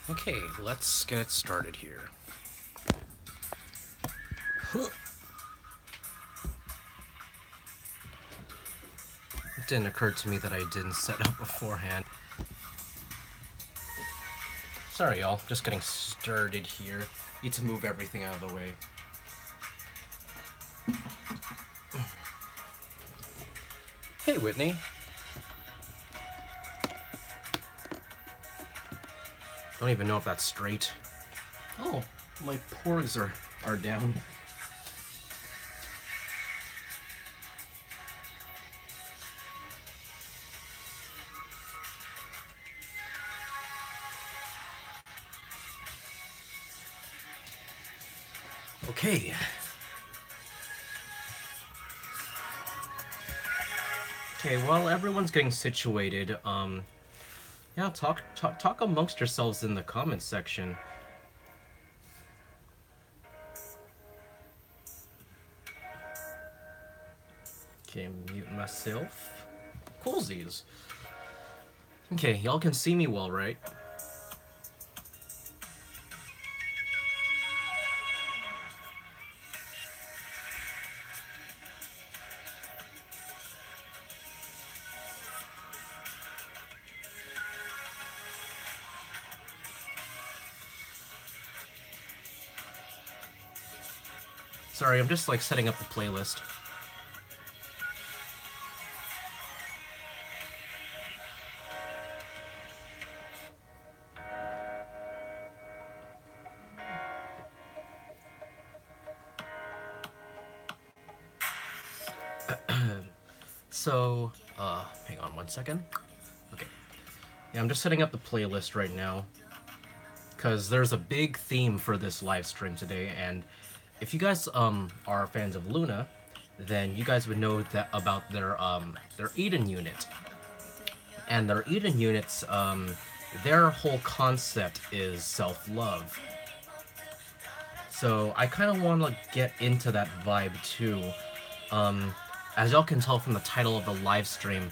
Okay, let's get started here. It didn't occur to me that I didn't set up beforehand. Sorry, y'all. Just getting started here. Need to move everything out of the way. Hey, Whitney. Don't even know if that's straight. Oh, my porgs are down. Okay. Okay, while everyone's getting situated, yeah, talk amongst yourselves in the comments section. Okay, mute myself. Coolsies. Okay, y'all can see me well, right? Sorry, I'm just like setting up the playlist. So, hang on 1 second. Okay. Yeah, I'm just setting up the playlist right now. Because there's a big theme for this live stream today, and if you guys are fans of Luna, then you guys would know that about their Eden unit. And their Eden units, their whole concept is self-love. So I kind of want to get into that vibe too. As y'all can tell from the title of the live stream,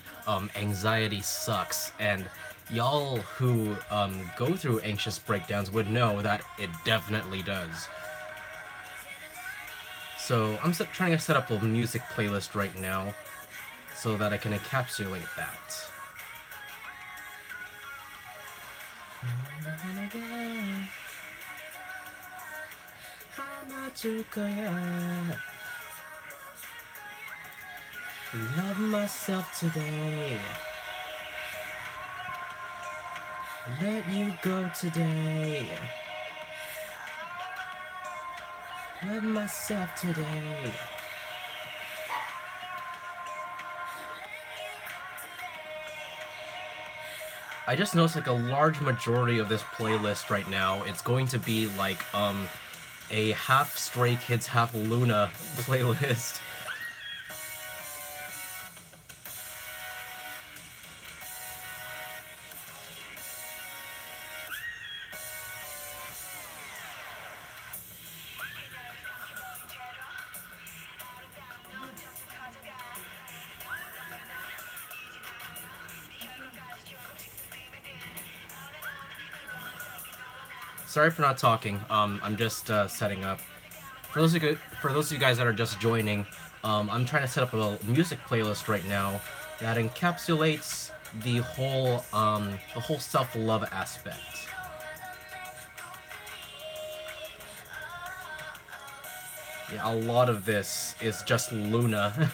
anxiety sucks, and y'all who go through anxious breakdowns would know that it definitely does. So I'm trying to set up a music playlist right now so that I can encapsulate that. Love myself today. Let you go today. Love myself today. I just noticed like a large majority of this playlist right now, it's going to be like a half Stray Kids, half Luna playlist. Sorry for not talking. I'm just setting up. For those of you guys that are just joining, I'm trying to set up a music playlist right now that encapsulates the whole self-love aspect. Yeah, a lot of this is just Luna.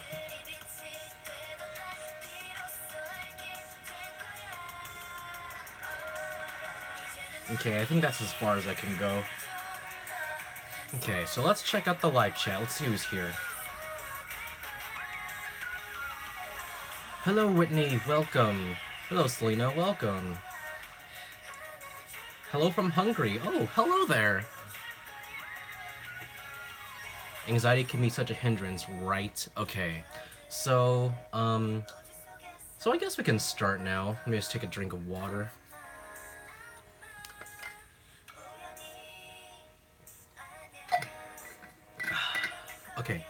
Okay, I think that's as far as I can go. Okay, so let's check out the live chat. Let's see who's here. Hello, Whitney. Welcome. Hello, Selena. Welcome. Hello from Hungary. Oh, hello there. Anxiety can be such a hindrance, right? Okay. So I guess we can start now. Let me just take a drink of water. Okay.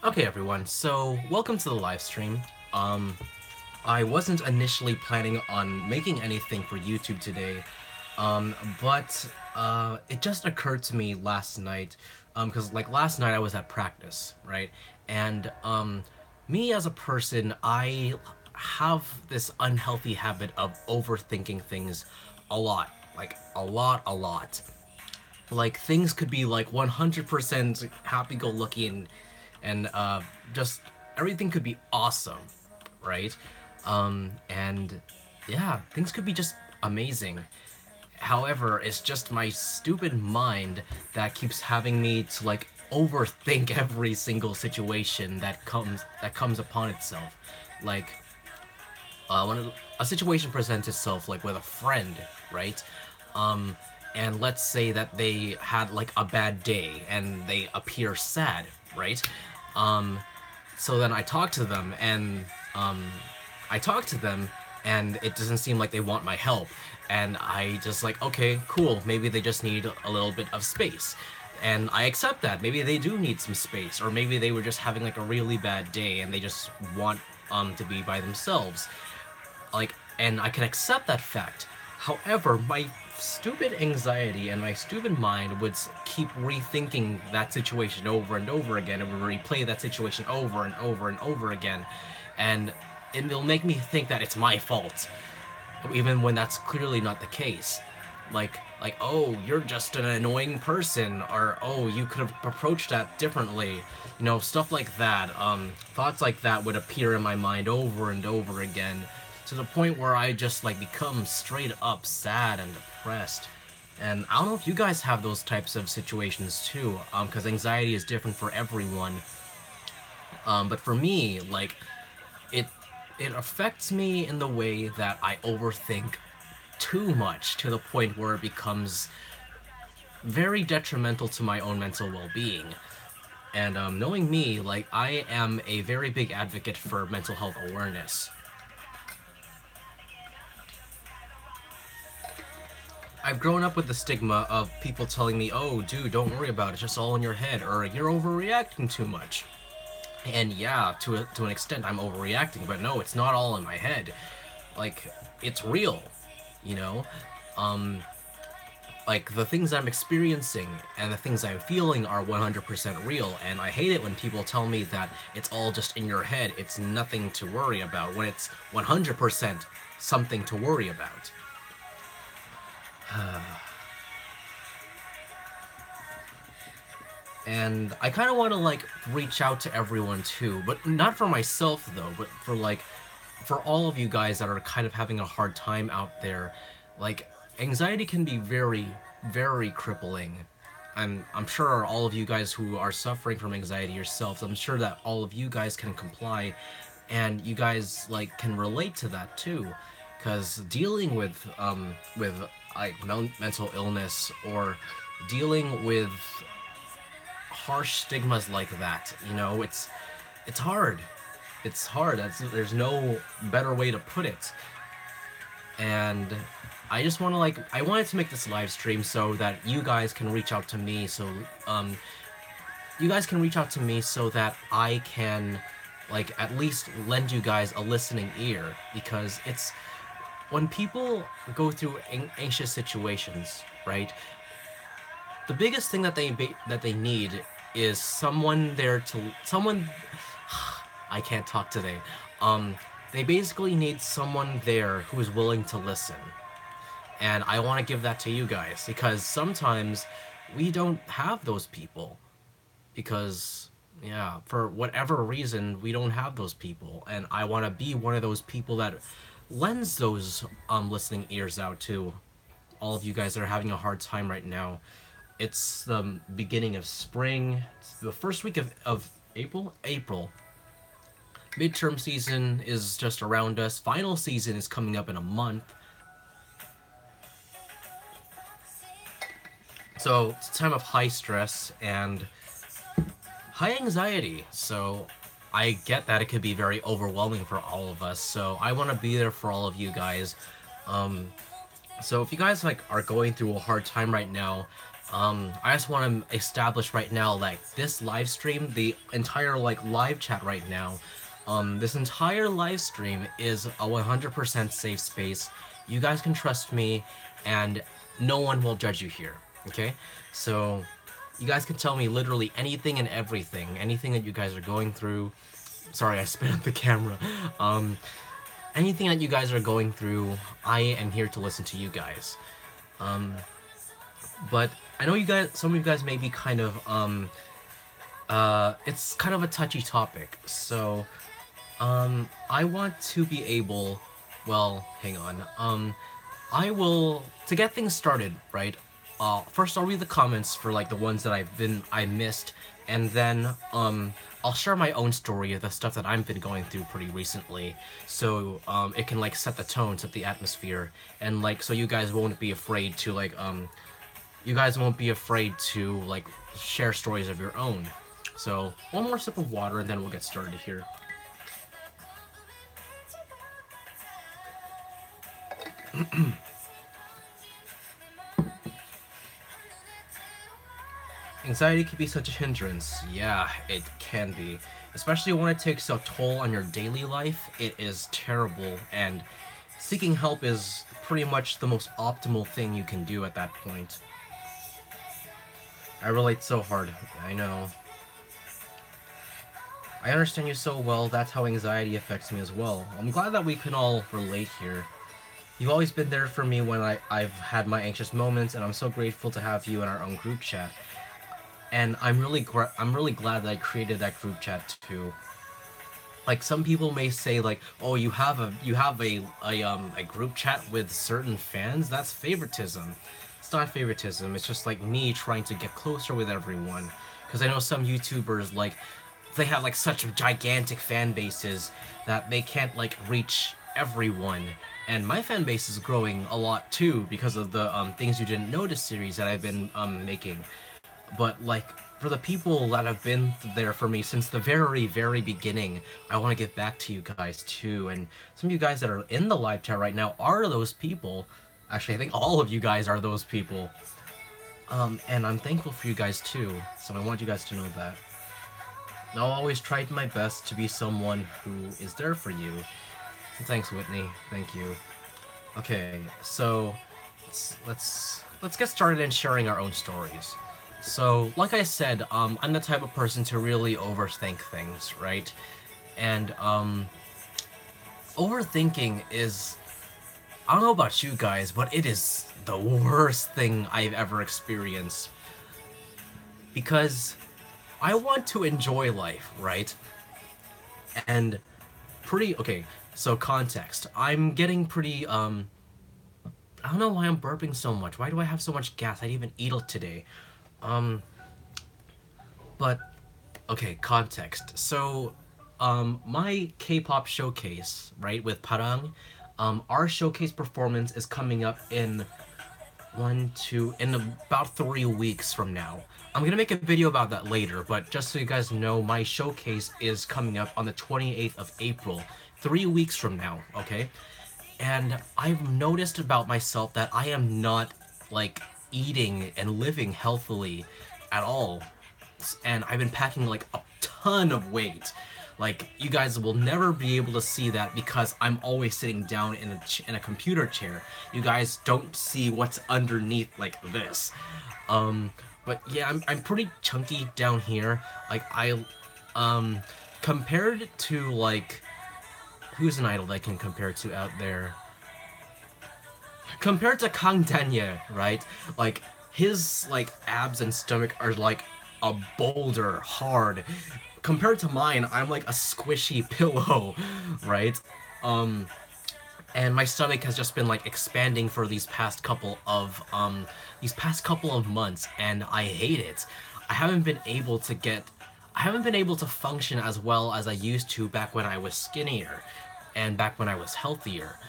Okay, everyone. So, welcome to the live stream. I wasn't initially planning on making anything for YouTube today, But it just occurred to me last night, because like last night I was at practice, right? And me as a person, I have this unhealthy habit of overthinking things a lot, like a lot. Like things could be like 100% happy-go-lucky and just everything could be awesome, right? And yeah, things could be just amazing. However, it's just my stupid mind that keeps having me to like overthink every single situation that comes upon itself. Like when a situation presents itself, like with a friend, right? Um, and let's say that they had like a bad day and they appear sad, right? Um, so then um, I talk to them, and it doesn't seem like they want my help. And I just like, okay, cool. Maybe they just need a little bit of space, and I accept that. Maybe they do need some space, or maybe they were just having like a really bad day and they just want to be by themselves. Like, and I can accept that fact. However, my stupid anxiety and my stupid mind would keep rethinking that situation over and over again, and would replay that situation over and over and over again, and it'll make me think that it's my fault, even when that's clearly not the case. Like, oh, you're just an annoying person, or oh, you could have approached that differently. Stuff like that. Thoughts like that would appear in my mind over and over again, to the point where I just like become straight up sad and depressed. And I don't know if you guys have those types of situations too, because anxiety is different for everyone. But for me, like, it it affects me in the way that I overthink too much, to the point where it becomes very detrimental to my own mental well-being. And knowing me, like, I am a very big advocate for mental health awareness. I've grown up with the stigma of people telling me, oh, dude, don't worry about it, it's just all in your head, or you're overreacting too much. And yeah, to an extent, I'm overreacting, but no, it's not all in my head. Like, it's real, you know? Um, like, the things I'm experiencing and the things I'm feeling are 100% real, and I hate it when people tell me that it's all just in your head, it's nothing to worry about, when it's 100% something to worry about. And I kind of want to like reach out to everyone too, but not for myself though, but for all of you guys that are kind of having a hard time out there. Like, anxiety can be very, very crippling. I'm sure all of you guys who are suffering from anxiety yourselves, I'm sure that all of you guys can comply, and you guys like can relate to that too, because dealing with like mental illness, or dealing with harsh stigmas like that, it's hard. It's hard. There's no better way to put it. And I wanted to make this live stream so that you guys can reach out to me, um so that I can like at least lend you guys a listening ear, because it's when people go through anxious situations, right? The biggest thing that they need is someone there to someone. I can't talk today. Um, they basically need someone there who is willing to listen, and I want to give that to you guys, because sometimes we don't have those people, because yeah, for whatever reason we don't have those people, and I want to be one of those people that lends those listening ears out to all of you guys that are having a hard time right now. It's the beginning of spring. It's the first week of April. Midterm season is just around us. Final season is coming up in a month. So it's a time of high stress and high anxiety. So I get that it could be very overwhelming for all of us. So I want to be there for all of you guys. So if you guys like are going through a hard time right now, I just want to establish right now, like, this live stream, the entire like live chat right now, this entire live stream is a 100% safe space. You guys can trust me, and no one will judge you here, okay? So you guys can tell me literally anything and everything, anything that you guys are going through. Sorry, I spit at the camera. Um, anything that you guys are going through, I am here to listen to you guys. But I know you guys, some of you guys may be kind of, it's kind of a touchy topic, so, I want to be able, well, hang on, I will, to get things started, right, first I'll read the comments for, like, the ones that I missed, and then, I'll share my own story of the stuff that I've been going through pretty recently, so, it can, like, set the tone, set the atmosphere, and, like, so you guys won't be afraid to, like, you guys won't be afraid to, like, share stories of your own. So, one more sip of water and then we'll get started here. Anxiety can be such a hindrance. Yeah, it can be. Especially when it takes a toll on your daily life, it is terrible, and seeking help is pretty much the most optimal thing you can do at that point. I relate so hard, I know. I understand you so well, that's how anxiety affects me as well. I'm glad that we can all relate here. You've always been there for me when I've had my anxious moments, and I'm so grateful to have you in our own group chat. And I'm really glad that I created that group chat too. Like, some people may say, like, oh, you have a group chat with certain fans. That's favoritism. It's not favoritism. It's just like me trying to get closer with everyone. Because I know some YouTubers, like, they have like such gigantic fan bases that they can't like reach everyone. And my fan base is growing a lot too because of the Things You Didn't Notice series that I've been making. But like, for the people that have been there for me since the very beginning, I want to get back to you guys too. And some of you guys that are in the live chat right now are those people. Actually, I think all of you guys are those people. And I'm thankful for you guys too, so I want you guys to know that. I'll always try my best to be someone who is there for you. Thanks, Whitney. Thank you. Okay, so let's get started in sharing our own stories. So, like I said, I'm the type of person to really overthink things, right? And overthinking is, I don't know about you guys, but it is the worst thing I've ever experienced. Because I want to enjoy life, right? And okay, so context. I'm getting pretty, I don't know why I'm burping so much. Why do I have so much gas? I didn't even eat it today. But, okay, context. So, my K-pop showcase, right, with Parang, our showcase performance is coming up in in about 3 weeks from now. I'm gonna make a video about that later, but just so you guys know, my showcase is coming up on the 28th of April, 3 weeks from now, okay? And I've noticed about myself that I am not, like, eating and living healthily at all. And I've been packing, like, a ton of weight. Like, you guys will never be able to see that because I'm always sitting down in a computer chair. You guys don't see what's underneath, like, this. But yeah, I'm pretty chunky down here. Like, compared to, like, who's an idol that I can compare to out there? Compared to Kang Danye, right? Like, his, like, abs and stomach are, like, a boulder hard. Compared to mine, I'm like a squishy pillow, right? And my stomach has just been like expanding for these past couple of months, and I hate it. I haven't been able to function as well as I used to back when I was skinnier and back when I was healthier.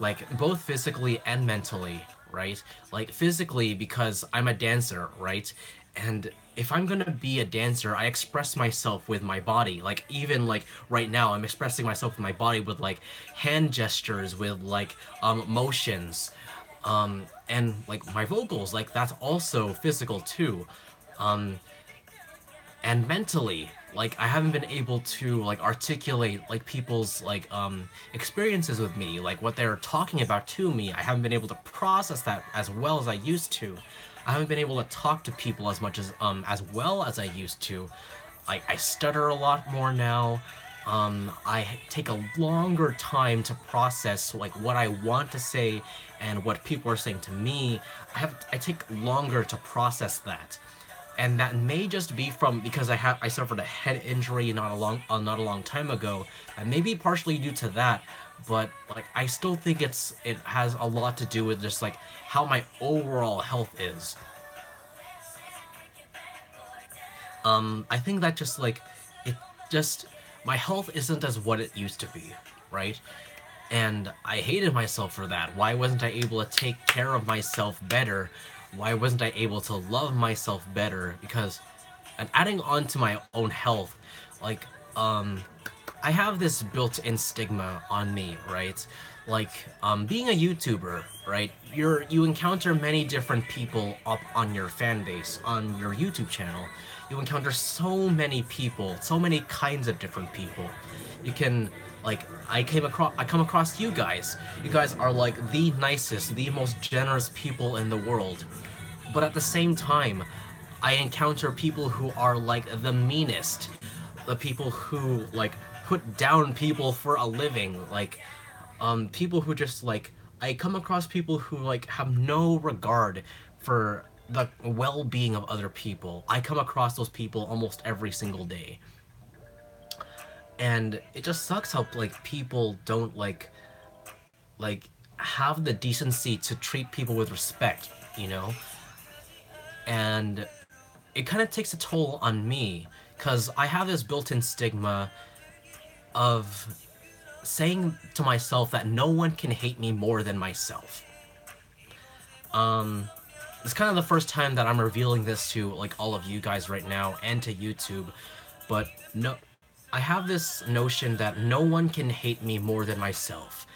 Like, both physically and mentally, right? Like, physically because I'm a dancer, right? And if I'm gonna be a dancer, I express myself with my body. Like, even, like, right now, I'm expressing myself with my body with, like, hand gestures, with, like, motions, and, like, my vocals, like, that's also physical, too. And mentally, like I haven't been able to like articulate like people's like experiences with me, like what they're talking about to me. I haven't been able to process that as well as I used to. I haven't been able to talk to people as well as I used to. I stutter a lot more now. I take a longer time to process like what I want to say and what people are saying to me. I take longer to process that, and that may just be from because I suffered a head injury not a long time ago, and maybe partially due to that. But like I still think it has a lot to do with just like how my overall health is. I think that just like it just my health isn't as what it used to be, right? And I hated myself for that. Why wasn't I able to take care of myself better? Why wasn't I able to love myself better? Because, and adding on to my own health, like, I have this built-in stigma on me, right? Like, being a YouTuber, right? You encounter many different people up on your fan base, on your YouTube channel. You encounter so many people, so many kinds of different people. You can, like, I come across you guys. You guys are like the nicest, the most generous people in the world. But at the same time, I encounter people who are like the meanest, the people who like put down people for a living, like people who just like I come across people who like have no regard for the well-being of other people. I come across those people almost every single day. And it just sucks how like people don't like have the decency to treat people with respect, you know? And it kind of takes a toll on me because I have this built-in stigma of saying to myself that no one can hate me more than myself. It's kind of the first time that I'm revealing this to like all of you guys right now and to YouTube, but no, I have this notion that no one can hate me more than myself.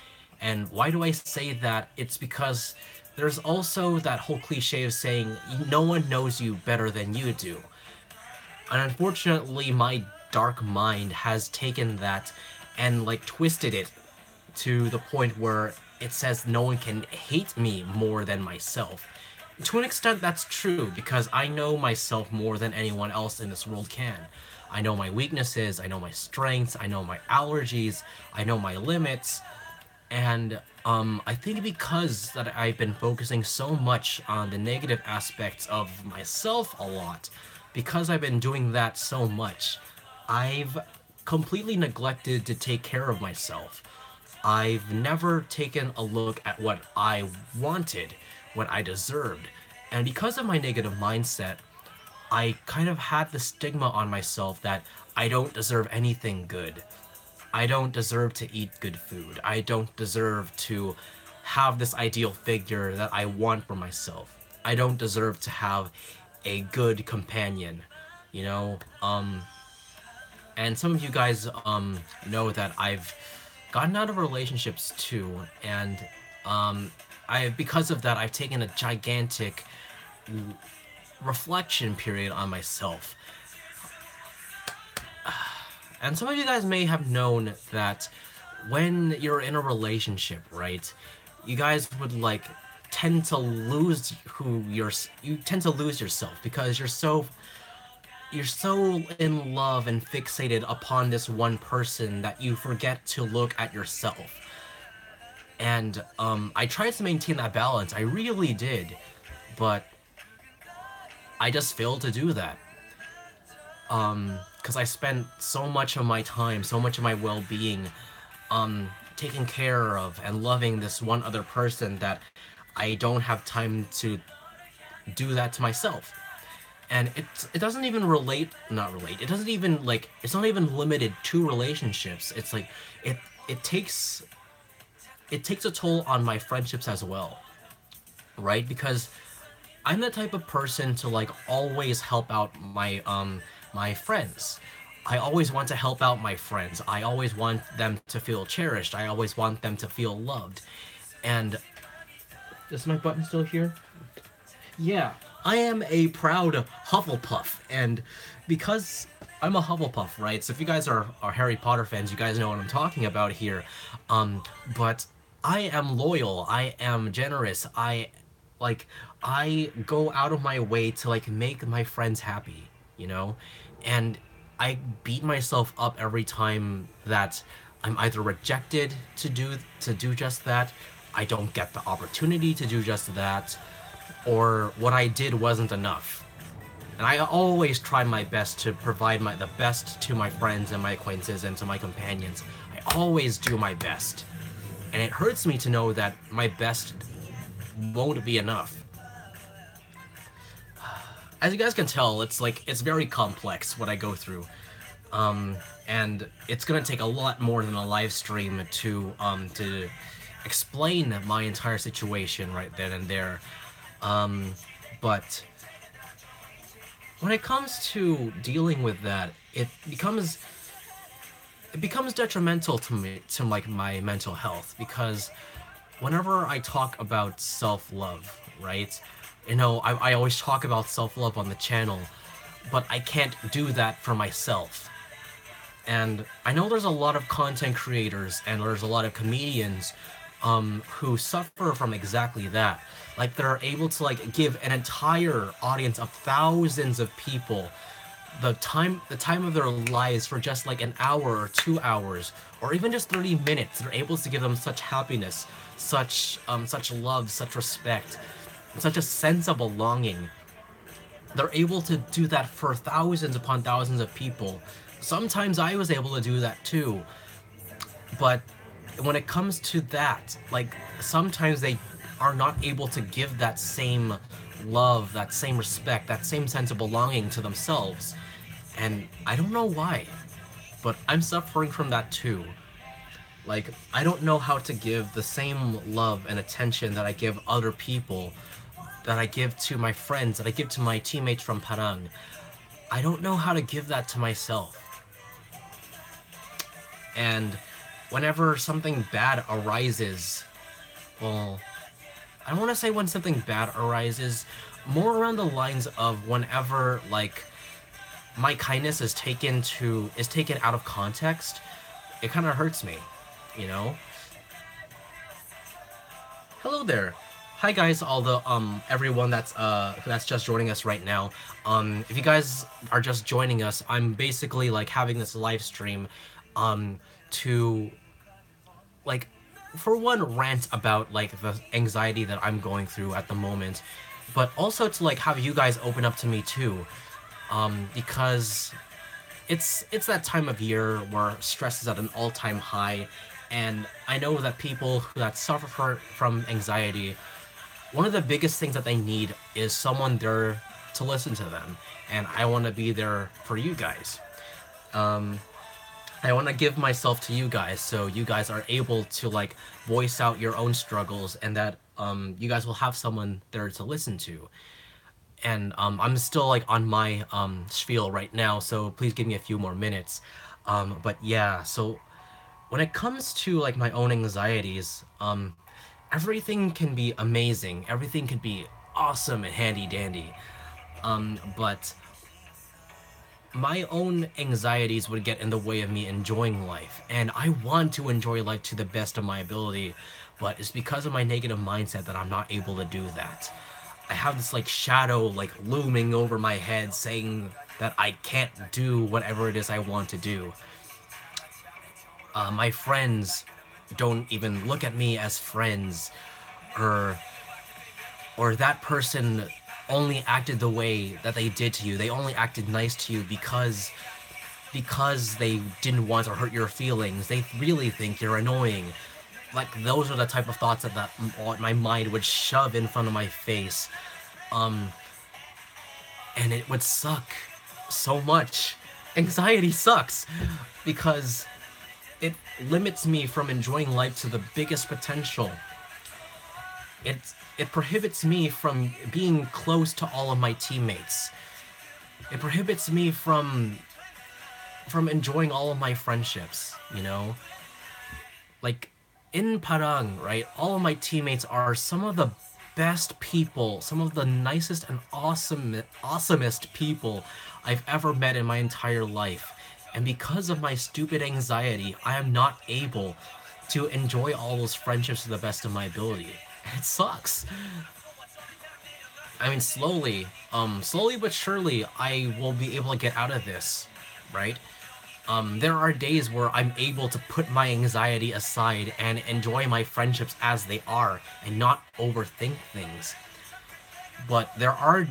And why do I say that? It's because there's also that whole cliche of saying no one knows you better than you do. And unfortunately, my dark mind has taken that and like twisted it to the point where it says no one can hate me more than myself. To an extent, that's true because I know myself more than anyone else in this world can. I know my weaknesses, I know my strengths, I know my allergies, I know my limits, and I think because that I've been focusing so much on the negative aspects of myself a lot, because I've been doing that so much, I've completely neglected to take care of myself. I've never taken a look at what I wanted, what I deserved. And because of my negative mindset, I kind of had the stigma on myself that I don't deserve anything good. I don't deserve to eat good food. I don't deserve to have this ideal figure that I want for myself. I don't deserve to have a good companion, you know? And some of you guys know that I've gotten out of relationships too, and because of that I've taken a gigantic reflection period on myself. And some of you guys may have known that when you're in a relationship, right, you guys would like tend to lose you tend to lose yourself because you're so in love and fixated upon this one person that you forget to look at yourself. And I tried to maintain that balance. I really did, but I just failed to do that. Because I spent so much of my time, so much of my well-being, taking care of and loving this one other person that I don't have time to do that to myself. And it doesn't even not relate. It doesn't even like it's not even limited to relationships. It's like it it takes it takes a toll on my friendships as well, right? Because I'm the type of person to like always help out my friends. I always want to help out my friends. I always want them to feel cherished. I always want them to feel loved. And is my button still here? Yeah, I am a proud Hufflepuff, and because I'm a Hufflepuff, right? So if you guys are Harry Potter fans, you guys know what I'm talking about here. But I am loyal. I am generous. Like I go out of my way to like make my friends happy, you know? And I beat myself up every time that I'm either rejected to do just that, I don't get the opportunity to do just that, or what I did wasn't enough. And I always try my best to provide the best to my friends and my acquaintances and to my companions. I always do my best. And it hurts me to know that my best won't be enough. As you guys can tell, it's very complex what I go through. And it's gonna take a lot more than a live stream to explain my entire situation right then and there. But when it comes to dealing with that, it becomes detrimental to me, to like my mental health, because whenever I talk about self-love, right? You know, I always talk about self-love on the channel, but I can't do that for myself. And I know there's a lot of content creators and there's a lot of comedians who suffer from exactly that. Like they're able to like give an entire audience of thousands of people the time of their lives for just like an hour or 2 hours or even just 30 minutes. They're able to give them such happiness, such love, such respect, such a sense of belonging. They're able to do that for thousands upon thousands of people. Sometimes I was able to do that too. But when it comes to that, like sometimes they are not able to give that same love, that same respect, that same sense of belonging to themselves. And I don't know why, but I'm suffering from that too. Like, I don't know how to give the same love and attention that I give other people, that I give to my friends, that I give to my teammates from Parang. I don't know how to give that to myself. And whenever something bad arises, well, I don't want to say when something bad arises, more around the lines of whenever, like, my kindness is taken out of context, it kind of hurts me, you know? Hello there. Hi guys, all the everyone that's just joining us right now. If you guys are just joining us, I'm basically like having this live stream to like, for one, rant about like the anxiety that I'm going through at the moment, but also to like have you guys open up to me too, because it's that time of year where stress is at an all-time high, and I know that people that suffer from anxiety, one of the biggest things that they need is someone there to listen to them, and I want to be there for you guys. I want to give myself to you guys so you guys are able to like voice out your own struggles, and that you guys will have someone there to listen to. And I'm still like on my spiel right now, so please give me a few more minutes. But yeah, so when it comes to like my own anxieties, everything can be amazing, everything can be awesome and handy dandy, but my own anxieties would get in the way of me enjoying life, and I want to enjoy life to the best of my ability, but it's because of my negative mindset that I'm not able to do that. I have this like shadow like looming over my head saying that I can't do whatever it is I want to do. My friends don't even look at me as friends, or that person only acted the way that they did to you. They only acted nice to you because they didn't want to hurt your feelings. They really think you're annoying. Like, those are the type of thoughts that my mind would shove in front of my face. And it would suck so much. Anxiety sucks because it limits me from enjoying life to the biggest potential. It prohibits me from being close to all of my teammates. It prohibits me from enjoying all of my friendships, you know? Like, in Parang, right, all of my teammates are some of the best people, some of the nicest and awesomest people I've ever met in my entire life. And because of my stupid anxiety, I am not able to enjoy all those friendships to the best of my ability. It sucks. I mean, slowly but surely, I will be able to get out of this, right? There are days where I'm able to put my anxiety aside and enjoy my friendships as they are and not overthink things. But there are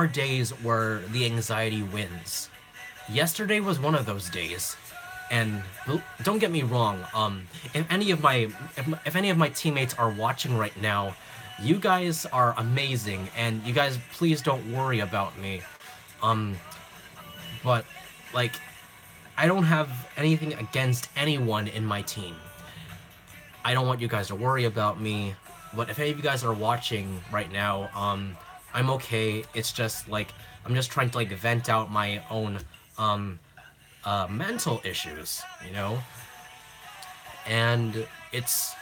days where the anxiety wins. Yesterday was one of those days. And don't get me wrong, if any of my teammates are watching right now, you guys are amazing, and you guys please don't worry about me. But like, I don't have anything against anyone in my team. I don't want you guys to worry about me. But if any of you guys are watching right now, I'm okay. It's just like I'm just trying to like vent out my own mental issues, you know? And it's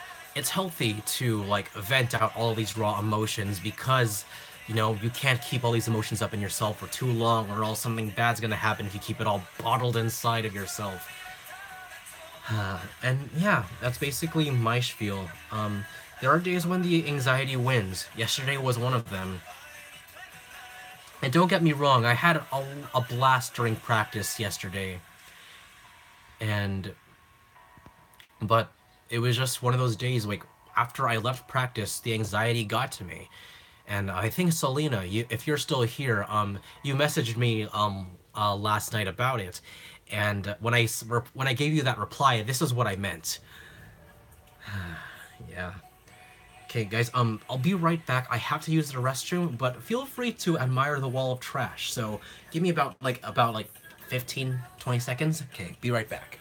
healthy to like vent out all these raw emotions because, you know, you can't keep all these emotions up in yourself for too long or else something bad's gonna happen if you keep it all bottled inside of yourself. And yeah, that's basically my spiel. There are days when the anxiety wins. Yesterday was one of them. And don't get me wrong, I had a blast during practice yesterday. But it was just one of those days, like, after I left practice, the anxiety got to me. And I think, Selena, if you're still here, you messaged me, last night about it. And when I gave you that reply, this is what I meant. Yeah. Okay, guys, I'll be right back. I have to use the restroom, but feel free to admire the wall of trash. So give me about 15, 20 seconds. Okay, be right back.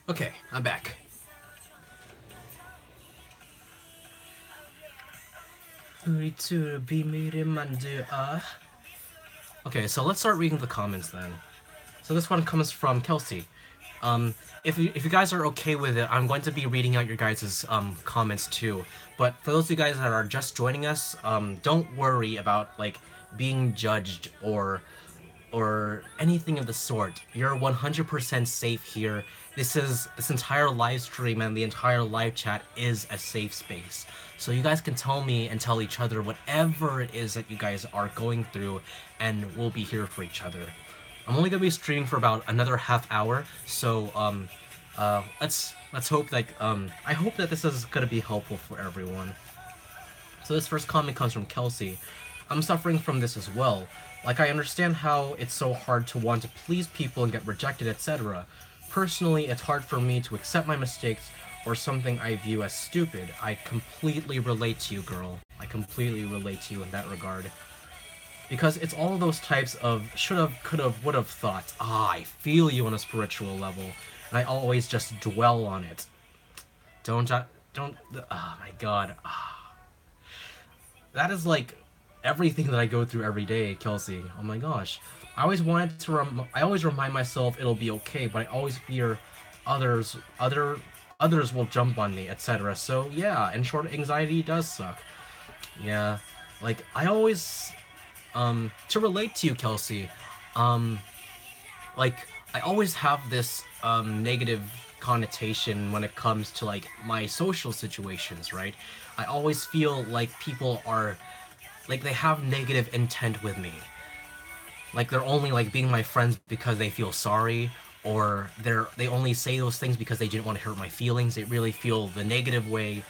Okay, I'm back. Okay, so let's start reading the comments then. So this one comes from Kelsey. If you guys are okay with it, I'm going to be reading out your guys' comments too. But for those of you guys that are just joining us, don't worry about like being judged or anything of the sort. You're 100% safe here. This entire live stream and the entire live chat is a safe space. So you guys can tell me and tell each other whatever it is that you guys are going through, and we'll be here for each other. I'm only gonna be streaming for about another half hour, so let's hope like I hope that this is gonna be helpful for everyone. So this first comment comes from Kelsey. I'm suffering from this as well. Like, I understand how it's so hard to want to please people and get rejected, etc. Personally, it's hard for me to accept my mistakes or something I view as stupid. I completely relate to you, girl. I completely relate to you in that regard. Because it's all those types of should've, could've, would've thoughts. I feel you on a spiritual level, and I always just dwell on it. Oh my god. That is like everything that I go through every day, Kelsey. Oh my gosh. I always remind myself it'll be okay, but I always fear others will jump on me, etc. So yeah, in short, anxiety does suck. Yeah, like I always, to relate to you, Kelsey, like I always have this negative connotation when it comes to like my social situations, right? I always feel like people are like they have negative intent with me. Like they're only like being my friends because they feel sorry, or they only say those things because they didn't want to hurt my feelings. They really feel the negative way.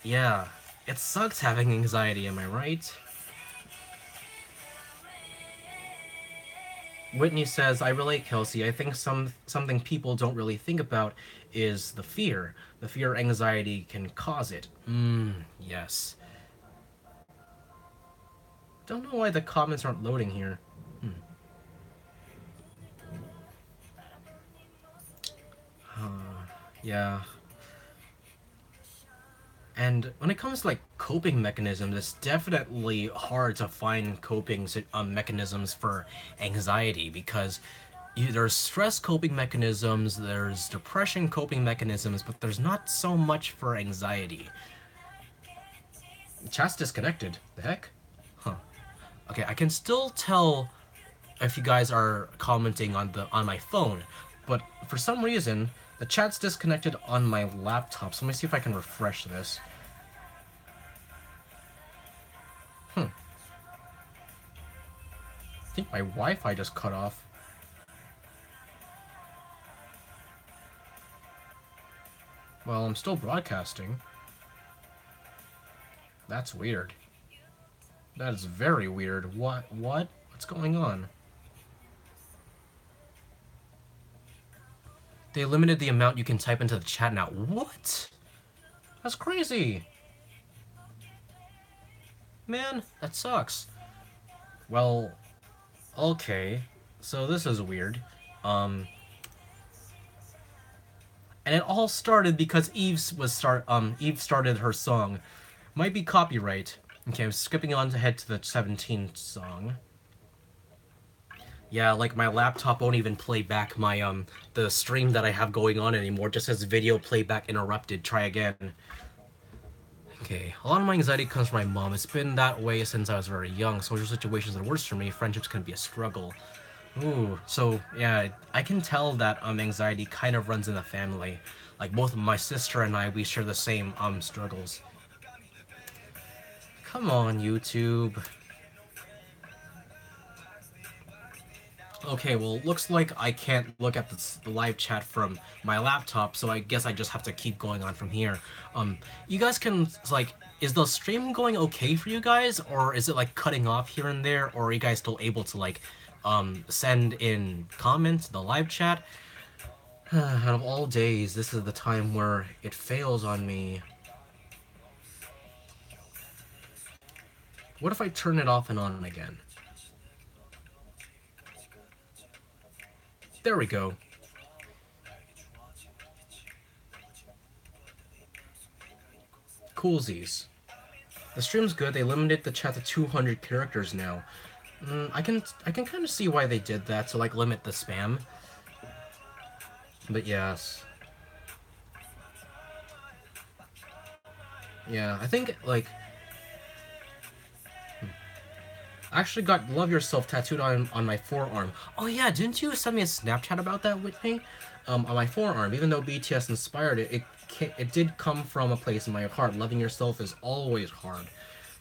Yeah, it sucks having anxiety, am I right? Whitney says, I relate, Kelsey. I think something people don't really think about is the fear. The fear anxiety can cause it. Yes. Don't know why the comments aren't loading here. Yeah. And when it comes to like coping mechanisms, it's definitely hard to find coping mechanisms for anxiety because there's stress coping mechanisms, there's depression coping mechanisms, but there's not so much for anxiety. Chat's disconnected. The heck? Huh. Okay, I can still tell if you guys are commenting on my phone, but for some reason the chat's disconnected on my laptop. So let me see if I can refresh this. I think my Wi-Fi just cut off. Well, I'm still broadcasting. That's weird. That is very weird. What? What's going on? They limited the amount you can type into the chat now. What? That's crazy. Man, that sucks. Well, okay. So this is weird. And it all started because Eve started her song. Might be copyright. Okay, I'm skipping on ahead to the 17th song. Yeah, like my laptop won't even play back my the stream that I have going on anymore. It just says video playback interrupted. Try again. Okay, a lot of my anxiety comes from my mom. It's been that way since I was very young. Social situations are worse for me. Friendships can be a struggle. Ooh, so yeah, I can tell that anxiety kind of runs in the family. Like both my sister and I, we share the same struggles. Come on, YouTube. Okay, well, looks like I can't look at the live chat from my laptop, so I guess I just have to keep going on from here. You guys can, like, is the stream going okay for you guys, or is it, like, cutting off here and there, or are you guys still able to, like, send in comments, the live chat? Out of all days, this is the time where it fails on me. What if I turn it off and on again? There we go. Coolsies. The stream's good. They limited the chat to 200 characters now. I can kind of see why they did that to like limit the spam. But yes. Yeah, I think like I actually got "Love Yourself" tattooed on my forearm. Oh yeah, didn't you send me a Snapchat about that, Whitney? On my forearm, even though BTS inspired it, it did come from a place in my heart. Loving yourself is always hard.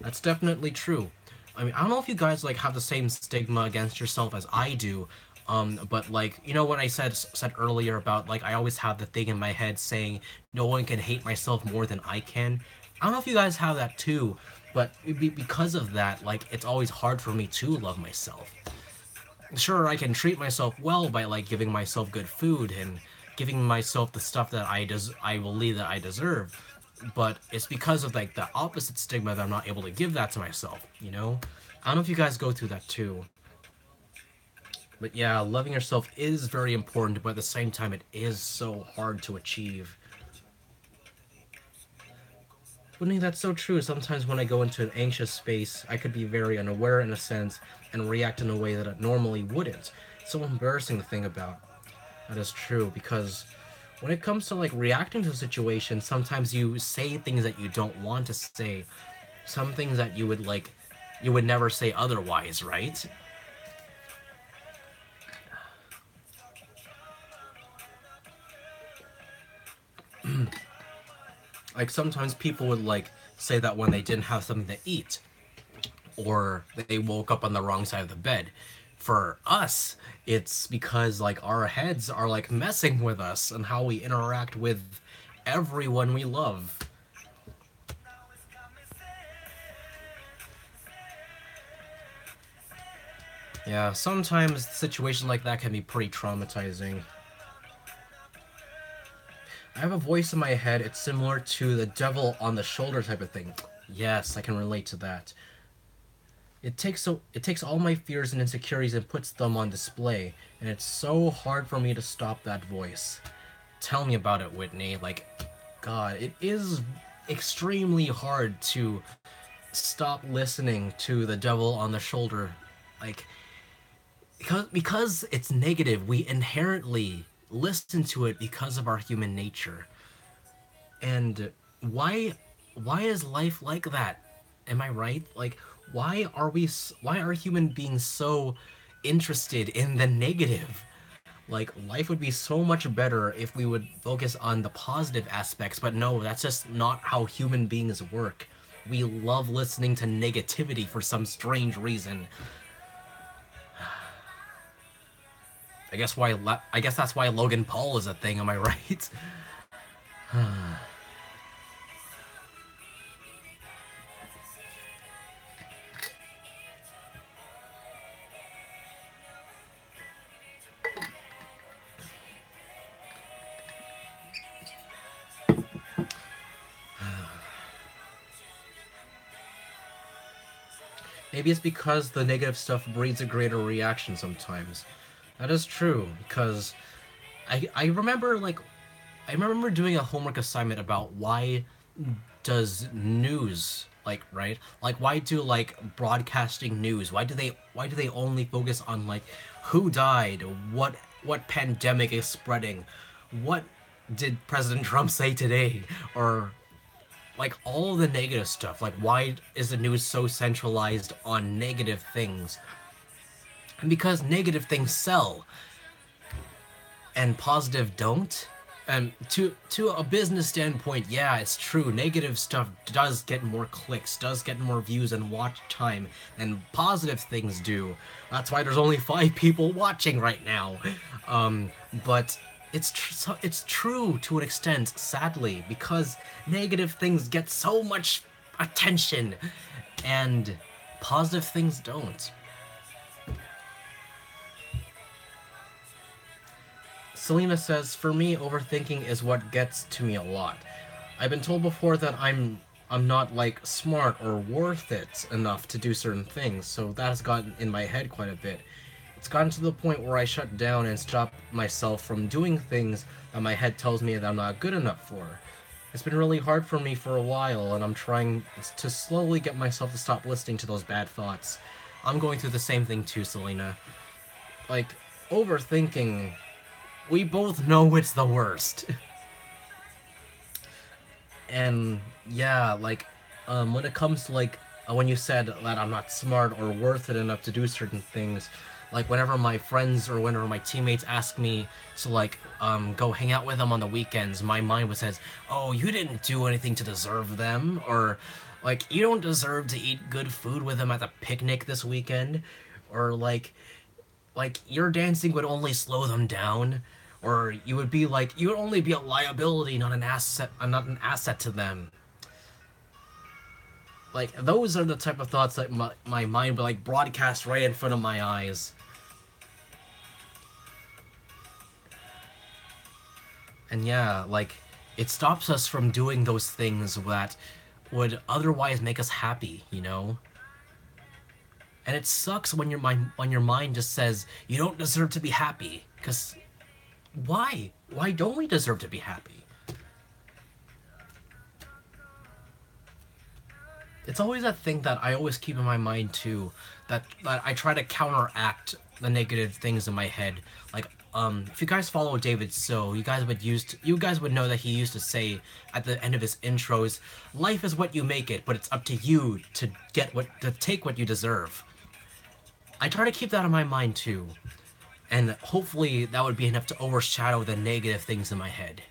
That's definitely true. I mean, I don't know if you guys like have the same stigma against yourself as I do, but like you know what I said earlier about like I always have the thing in my head saying no one can hate myself more than I can. I don't know if you guys have that too, but because of that, like it's always hard for me to love myself. Sure, I can treat myself well by like giving myself good food and giving myself the stuff that I believe that I deserve, but it's because of like the opposite stigma that I'm not able to give that to myself, you know? I don't know if you guys go through that too. But yeah, loving yourself is very important, but at the same time it is so hard to achieve. Whitney, that's so true. Sometimes when I go into an anxious space, I could be very unaware in a sense and react in a way that I normally wouldn't. It's so embarrassing to think about. That is true, because when it comes to like reacting to a situation, sometimes you say things that you don't want to say. Some things that you would never say otherwise, right? Like sometimes people would like say that when they didn't have something to eat, or they woke up on the wrong side of the bed. For us, it's because like our heads are like messing with us and how we interact with everyone we love. Yeah, sometimes situations like that can be pretty traumatizing. I have a voice in my head, it's similar to the devil on the shoulder type of thing. Yes, I can relate to that. It takes all my fears and insecurities and puts them on display, and it's so hard for me to stop that voice. Tell me about it, Whitney. Like, God, it is extremely hard to stop listening to the devil on the shoulder. Like, because it's negative, we inherently listen to it because of our human nature. And why is life like that? Am I right? Like, why are human beings so interested in the negative? Like, life would be so much better if we would focus on the positive aspects, but no, that's just not how human beings work. We love listening to negativity for some strange reason. I guess that's why Logan Paul is a thing, am I right? Maybe it's because the negative stuff breeds a greater reaction sometimes. That is true, because I remember like I remember doing a homework assignment about why does news like right like why do like broadcasting news why do they only focus on like who died, what pandemic is spreading, what did President Trump say today, or like all the negative stuff. Like, why is the news so centralized on negative things? And because negative things sell and positive don't. And to a business standpoint, yeah, it's true. Negative stuff does get more clicks, does get more views and watch time than positive things do. That's why there's only 5 people watching right now. But it's true to an extent, sadly, because negative things get so much attention, and positive things don't. Selena says, for me, overthinking is what gets to me a lot. I've been told before that I'm not like smart or worth it enough to do certain things, so that has gotten in my head quite a bit. It's gotten to the point where I shut down and stop myself from doing things that my head tells me that I'm not good enough for. It's been really hard for me for a while, and I'm trying to slowly get myself to stop listening to those bad thoughts. I'm going through the same thing too, Selena. Like, overthinking, we both know it's the worst. And yeah, like, when it comes to like, when you said that I'm not smart or worth it enough to do certain things, like whenever my friends or whenever my teammates ask me to like, go hang out with them on the weekends, my mind was says, oh, you didn't do anything to deserve them, or like, you don't deserve to eat good food with them at the picnic this weekend, or like your dancing would only slow them down, or you would only be a liability, not an asset to them. Like, those are the type of thoughts that my mind would like broadcast right in front of my eyes. And yeah, like, it stops us from doing those things that would otherwise make us happy, you know? And it sucks when your mind just says you don't deserve to be happy, because why don't we deserve to be happy? It's always that thing that I always keep in my mind too, that I try to counteract the negative things in my head. Like, if you guys follow David So, you guys would know that he used to say at the end of his intros, life is what you make it, but it's up to you to take what you deserve. I try to keep that in my mind too, and hopefully that would be enough to overshadow the negative things in my head.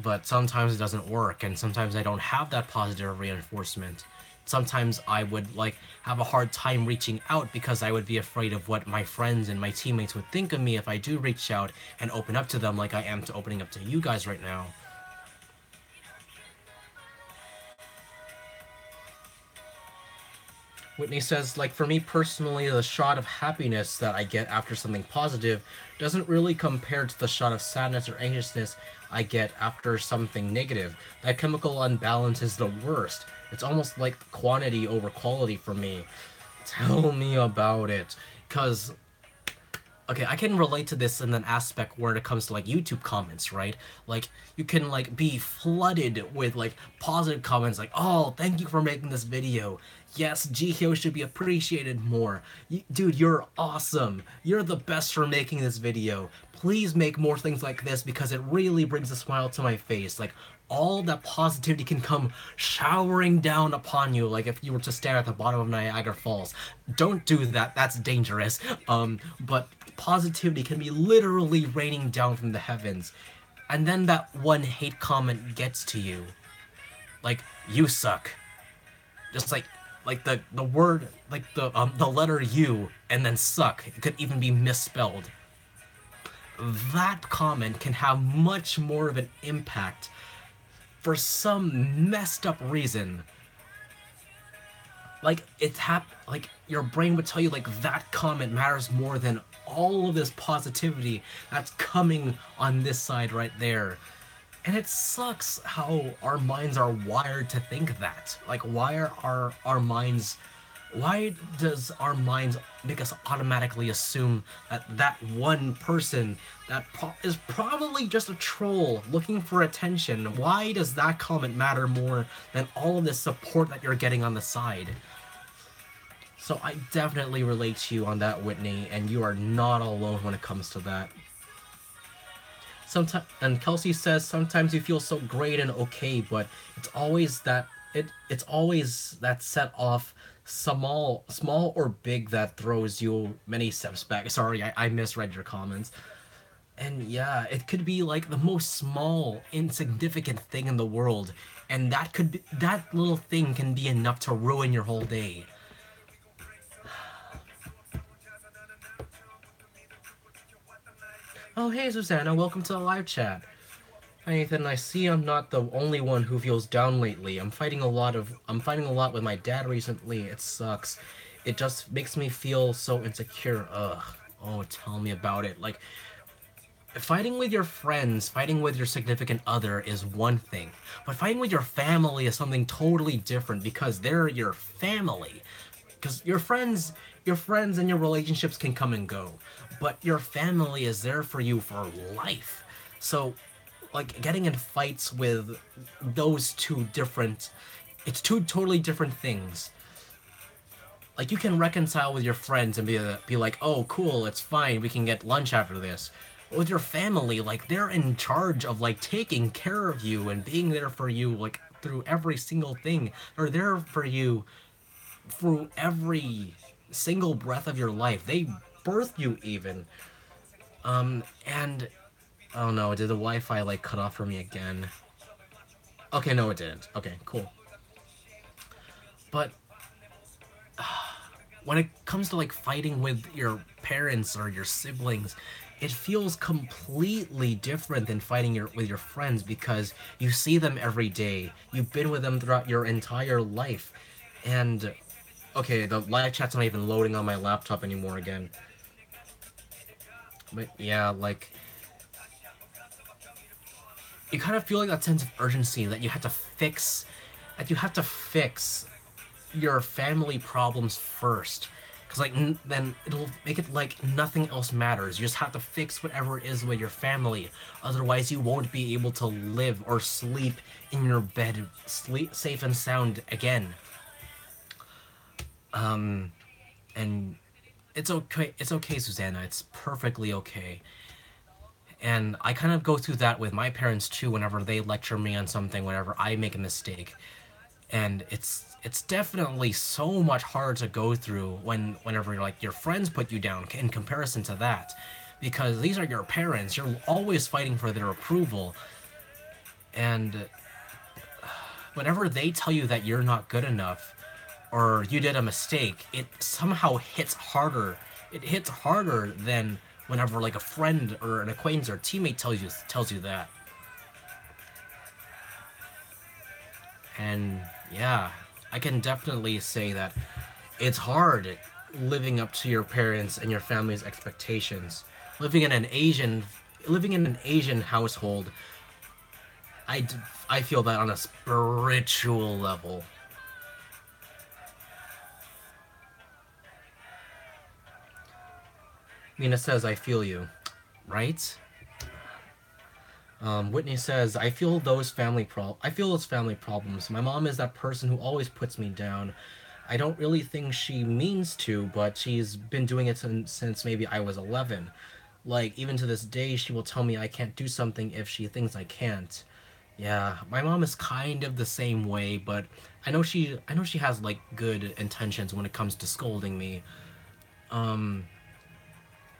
but sometimes it doesn't work, and sometimes I don't have that positive reinforcement. Sometimes I would like have a hard time reaching out because I would be afraid of what my friends and my teammates would think of me if I do reach out and open up to them like I am to opening up to you guys right now. Whitney says, like, for me personally, the shot of happiness that I get after something positive doesn't really compare to the shot of sadness or anxiousness I get after something negative. That chemical unbalance is the worst. It's almost like quantity over quality for me. Tell me about it. Because okay, I can relate to this in an aspect where it comes to like YouTube comments, right? Like you can like be flooded with like positive comments like, "Oh, thank you for making this video. Yes, Jihyo should be appreciated more. Dude, you're awesome. You're the best for making this video. Please make more things like this because it really brings a smile to my face." Like all that positivity can come showering down upon you like if you were to stand at the bottom of Niagara Falls. Don't do that. That's dangerous. But positivity can be literally raining down from the heavens. And then that one hate comment gets to you. Like, you suck. Just like the word, like the letter U and then suck. It could even be misspelled. That comment can have much more of an impact for some messed up reason. Like like your brain would tell you like that comment matters more than all of this positivity that's coming on this side right there. And it sucks how our minds are wired to think that. Like why are our minds why does our minds make us automatically assume that that one person that is probably just a troll looking for attention, why does that comment matter more than all of the support that you're getting on the side? So I definitely relate to you on that, Whitney, and you are not alone when it comes to that. Sometimes, and Kelsey says sometimes you feel so great and okay, but it's always that it's always that set off small or big that throws you many steps back. Sorry, I misread your comments. And yeah, it could be like the most small, insignificant thing in the world, and that little thing can be enough to ruin your whole day. Oh, hey, Susanna, welcome to the live chat. Hi, Nathan, I see I'm not the only one who feels down lately. I'm fighting a lot with my dad recently. It sucks. It just makes me feel so insecure. Ugh. Oh, tell me about it. Like, fighting with your friends, fighting with your significant other is one thing. But fighting with your family is something totally different because they're your family. Because your friends and your relationships can come and go, but your family is there for you for life. So, like, getting in fights with those it's two totally different things. Like, you can reconcile with your friends and be like, oh, cool, it's fine, we can get lunch after this. But with your family, like, they're in charge of, like, taking care of you and being there for you, like, through every single thing. They're there for you through every single breath of your life. They birthed you even. And oh no, did the Wi-Fi like cut off for me again? Okay, no it didn't. Okay, cool. But when it comes to like fighting with your parents or your siblings, it feels completely different than fighting with your friends because you see them every day. You've been with them throughout your entire life. And okay, the live chat's not even loading on my laptop anymore again. But yeah, like, you kind of feel like that sense of urgency that you have to fix your family problems first. Because, like, then it'll make it like nothing else matters. You just have to fix whatever it is with your family. Otherwise, you won't be able to live or sleep in your bed, sleep safe and sound again. And it's okay, Susanna. It's perfectly okay. And I kind of go through that with my parents too whenever they lecture me on something, whenever I make a mistake. And it's definitely so much harder to go through whenever like your friends put you down in comparison to that. Because these are your parents, you're always fighting for their approval. And whenever they tell you that you're not good enough or you did a mistake, it somehow hits harder. It hits harder than whenever like a friend or an acquaintance or teammate tells you that. And yeah, I can definitely say that it's hard living up to your parents and your family's expectations. Living in an Asian household, I feel that on a spiritual level. Nina says, I feel you. Right? Whitney says, I feel those family problems. My mom is that person who always puts me down. I don't really think she means to, but she's been doing it since maybe I was 11. Like, even to this day, she will tell me I can't do something if she thinks I can't. Yeah, my mom is kind of the same way, but I know she has like good intentions when it comes to scolding me.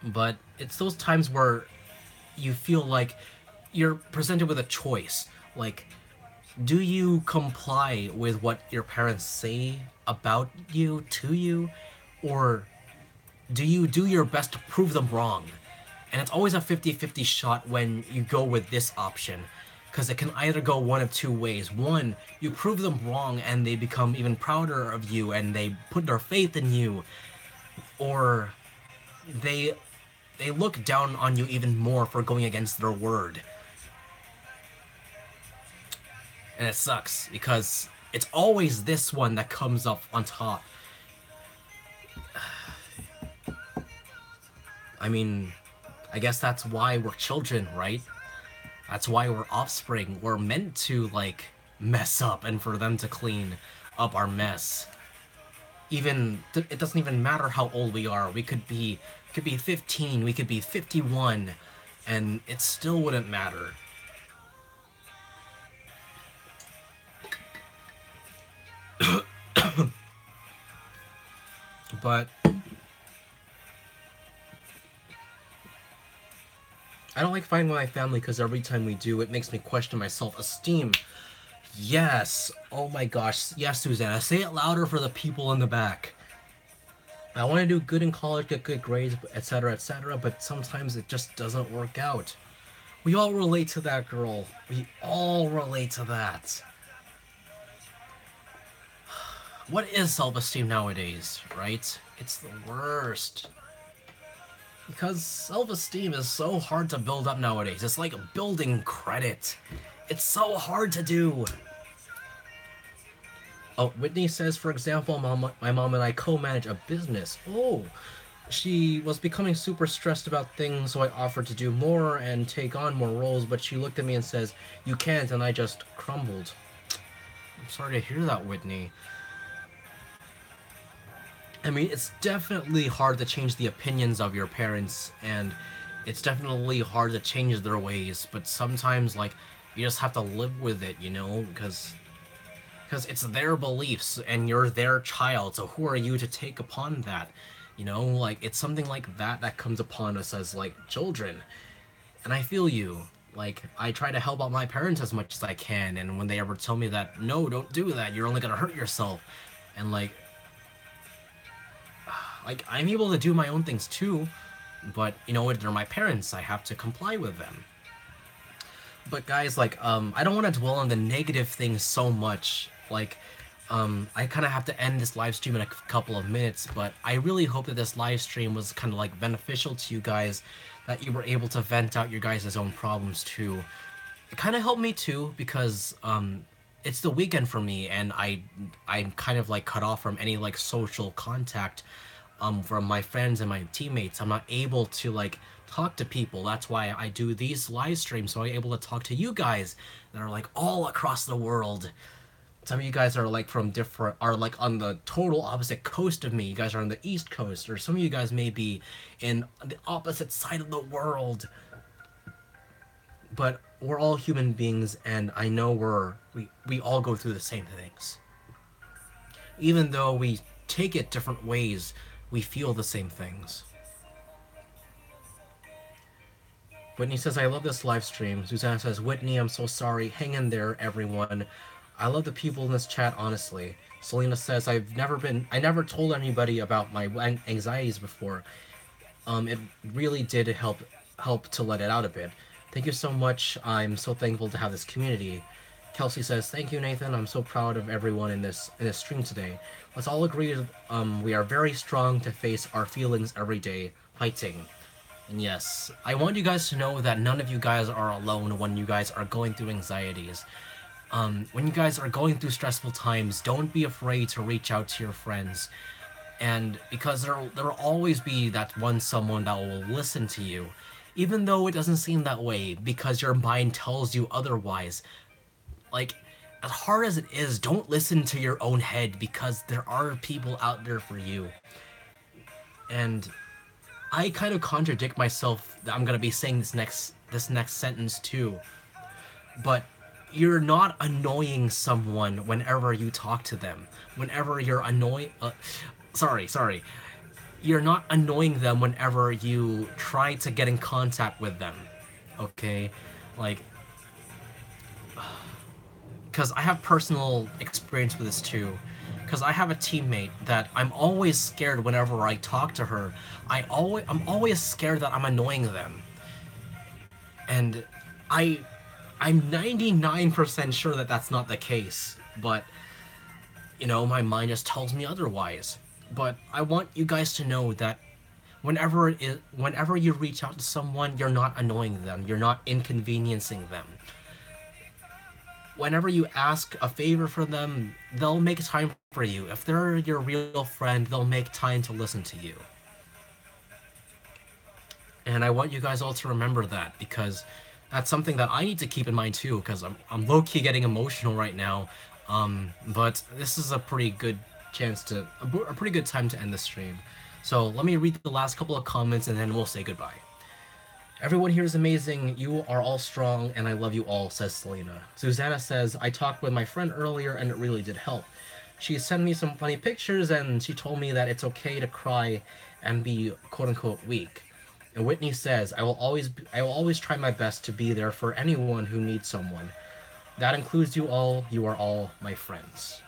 But it's those times where you feel like you're presented with a choice. Like, do you comply with what your parents say about you to you, or do you do your best to prove them wrong? And it's always a 50-50 shot when you go with this option, because it can either go one of two ways. One, you prove them wrong and they become even prouder of you and they put their faith in you, or they look down on you even more for going against their word. And it sucks because it's always this one that comes up on top. I mean, I guess that's why we're children, right? That's why we're offspring. We're meant to, like, mess up and for them to clean up our mess. It doesn't even matter how old we are. We could be 15, we could be 51, and it still wouldn't matter. But I don't like fighting with my family because every time we do, it makes me question my self-esteem. Yes. Oh my gosh. Yes, Susanna. Say it louder for the people in the back. I want to do good in college, get good grades, etc., but sometimes it just doesn't work out. We all relate to that, girl. We all relate to that. What is self-esteem nowadays, right? It's the worst. Because self-esteem is so hard to build up nowadays. It's like building credit. It's so hard to do. Oh, Whitney says, for example, my mom and I co-manage a business. Oh, she was becoming super stressed about things, so I offered to do more and take on more roles, but she looked at me and says, you can't, and I just crumbled. I'm sorry to hear that, Whitney. I mean, it's definitely hard to change the opinions of your parents, and it's definitely hard to change their ways, but sometimes, like, you just have to live with it, you know, because it's their beliefs, and you're their child, so who are you to take upon that? You know, like, it's something like that that comes upon us as, like, children. And I feel you. Like, I try to help out my parents as much as I can, and when they ever tell me that, no, don't do that, you're only gonna hurt yourself, and, like, I'm able to do my own things too, but, you know what, they're my parents, I have to comply with them. But guys, like, I don't want to dwell on the negative things so much, like, I kind of have to end this live stream in a couple of minutes, but I really hope that this live stream was kind of, like, beneficial to you guys, that you were able to vent out your guys' own problems too. It kind of helped me too, because, it's the weekend for me, and I'm kind of, like, cut off from any, like, social contact from my friends and my teammates. I'm not able to, like, talk to people. That's why I do these live streams, so I'm able to talk to you guys that are, like, all across the world. Some of you guys are, like, like, on the total opposite coast of me. You guys are on the East Coast, or some of you guys may be in the opposite side of the world. But we're all human beings, and I know we all go through the same things. Even though we take it different ways, we feel the same things. Whitney says, I love this live stream. Susanna says, Whitney, I'm so sorry. Hang in there, everyone. I love the people in this chat, honestly. Selena says, I never told anybody about my anxieties before. It really did help to let it out a bit. Thank you so much. I'm so thankful to have this community. Kelsey says, thank you, Nathan. I'm so proud of everyone in this stream today. Let's all agree we are very strong to face our feelings every day. Fighting. And yes, I want you guys to know that none of you guys are alone when you guys are going through anxieties. When you guys are going through stressful times, don't be afraid to reach out to your friends. And because there will always be that one someone that will listen to you, even though it doesn't seem that way because your mind tells you otherwise. Like, as hard as it is, don't listen to your own head because there are people out there for you. And I kind of contradict myself that I'm gonna be saying this next sentence too. But you're not annoying someone whenever you talk to them. Whenever you're sorry. You're not annoying them whenever you try to get in contact with them. Okay? Like, because I have personal experience with this too. Because I have a teammate that I'm always scared whenever I talk to her. I'm always scared that I'm annoying them. And I'm 99% sure that that's not the case. But, you know, my mind just tells me otherwise. But I want you guys to know that whenever you reach out to someone, you're not annoying them. You're not inconveniencing them. Whenever you ask a favor for them, they'll make time for you. If they're your real friend, they'll make time to listen to you. And I want you guys all to remember that, because that's something that I need to keep in mind too, because I'm low-key getting emotional right now. But this is a pretty good a pretty good time to end the stream. So let me read the last couple of comments and then we'll say goodbye. Everyone here is amazing. You are all strong, and I love you all, says Selena. Susanna says, I talked with my friend earlier, and it really did help. She sent me some funny pictures, and she told me that it's okay to cry and be quote-unquote weak. And Whitney says, I will always try my best to be there for anyone who needs someone. That includes you all. You are all my friends.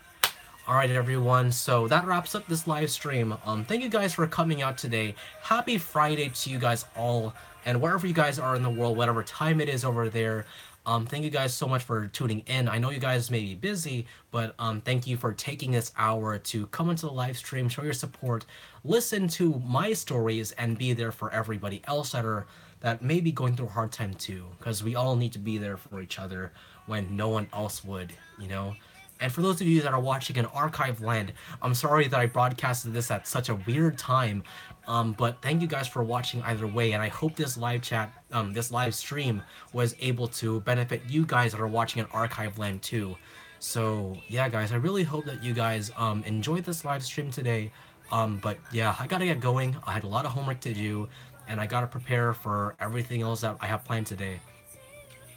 Alright, everyone, so that wraps up this live stream. Thank you guys for coming out today. Happy Friday to you guys all. And wherever you guys are in the world, whatever time it is over there, thank you guys so much for tuning in. I know you guys may be busy, but thank you for taking this hour to come into the live stream, show your support, listen to my stories, and be there for everybody else that may be going through a hard time too, because we all need to be there for each other when no one else would, you know? And for those of you that are watching in archive land, I'm sorry that I broadcasted this at such a weird time, but thank you guys for watching either way, and I hope this live stream was able to benefit you guys that are watching in archive land too. So yeah, guys, I really hope that you guys enjoyed this live stream today. But yeah, I gotta get going. I had a lot of homework to do, and I gotta prepare for everything else that I have planned today.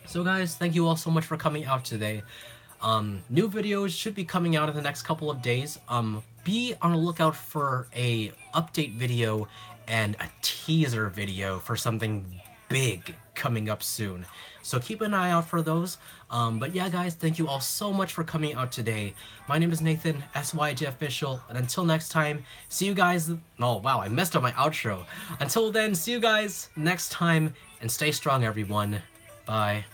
So guys, thank you all so much for coming out today. New videos should be coming out in the next couple of days. Be on the lookout for a update video and a teaser video for something big coming up soon. So keep an eye out for those. But yeah, guys, thank you all so much for coming out today. My name is Nathan, SYJOfficial, and until next time, see you guys. Oh, wow, I messed up my outro. Until then, see you guys next time, and stay strong, everyone. Bye.